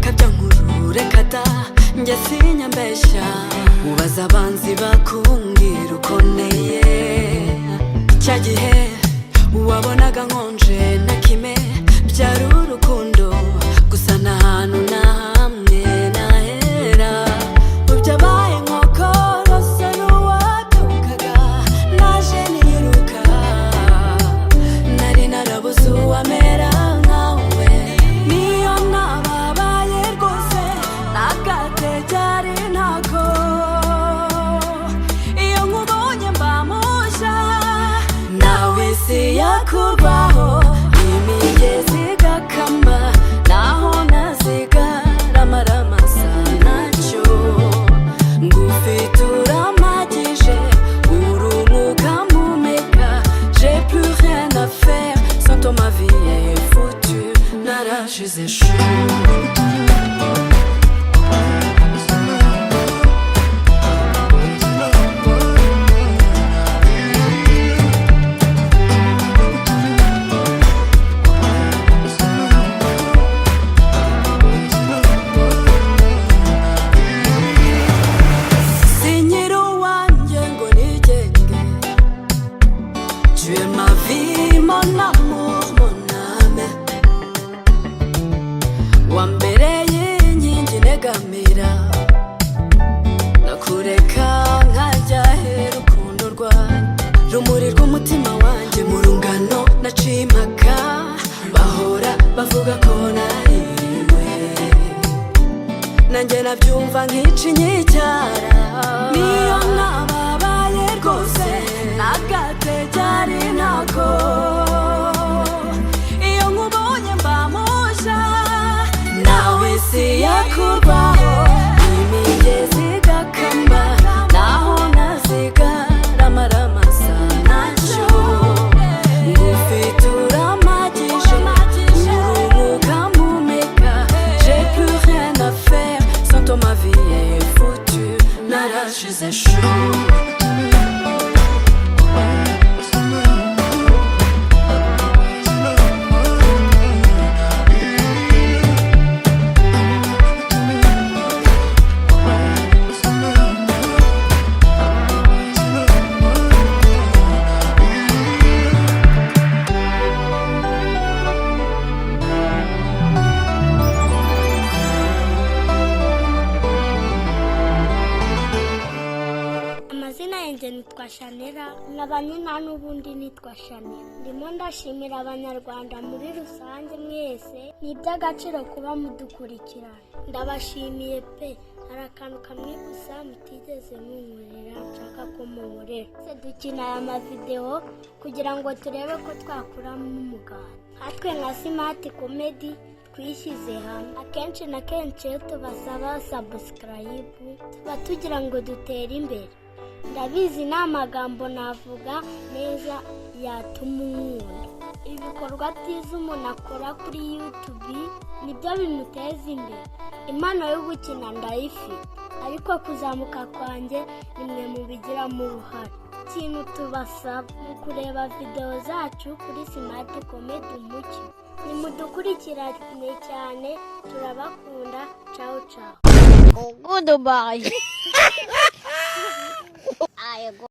bakabya nkuru reka da njye sinyambeshya ubaza abanzi bakumbwira uko nteye cya gihe wabonaga nkonje na kime byari urukundo gusa nta hantu na hamwe nahera ubyabaye nk'uko rose n'uwabyukaga naje niruka nari narabuze uwamera nkawe niyo nababaye rwose nagategari ntako iyo nkubonye mba mushya nawe isi yakubaho imigezi igakama naho nazigara amaramasa nacyo ngufite uramagije urumuka mpumeka j'ai plus rien à faire sans toi ma vie est foutue narashize Tu es ma vie, mon amour, mon âme wambereye inkingi negamira nakureka nkajya hera urukundo rwanjye rumuri rw'umutima wanjye mu rungano naciye impaka bahora bavuga ko nahiriwe nanjye nabyumva nk'icinye icyara niyo nababaye rwose nagategari ntako iyo nkubonye mba mushya nawe isi yakubaho imigezi igakama naho nazigara amaramasa nacyo ngufite uramagije urumuka mpumeka j'ai plus rien à faire sans toi ma vie est foutue narashize amazina yanjye nitwa Shanera nkabanye nta n'ubundi nitwa Shanera ndimo ndashimira abanyarwanda muri rusange mwese ni iby'agaciro kuba mudukurikirana ndabashimiye pe hari akantu kamwe gusa mutigeze munkorera nshaka ko munkorera dukina aya mavidewo kugira ngo turebe ko twakuramo umuganda natwe nka Smart Comedy twishyize hamwe akenshi na kenshi iyo tubasaba subscribe tuba tugira ngo dutere imbere ndabizi nta magambo navuga neza yatuma unkunda ibikorwa byiza umuntu akora kuri YouTube nibyo bimuteza imbere impano yo gukina ndayifite ariko kuzamuka kwanjye nimwe mubigiramo uruhare ikintu tubasaba ni kureba videwo zacu kuri Smart Comedy Umucyo nimudukurikirane cyane turabakunda ciao ciao goodbye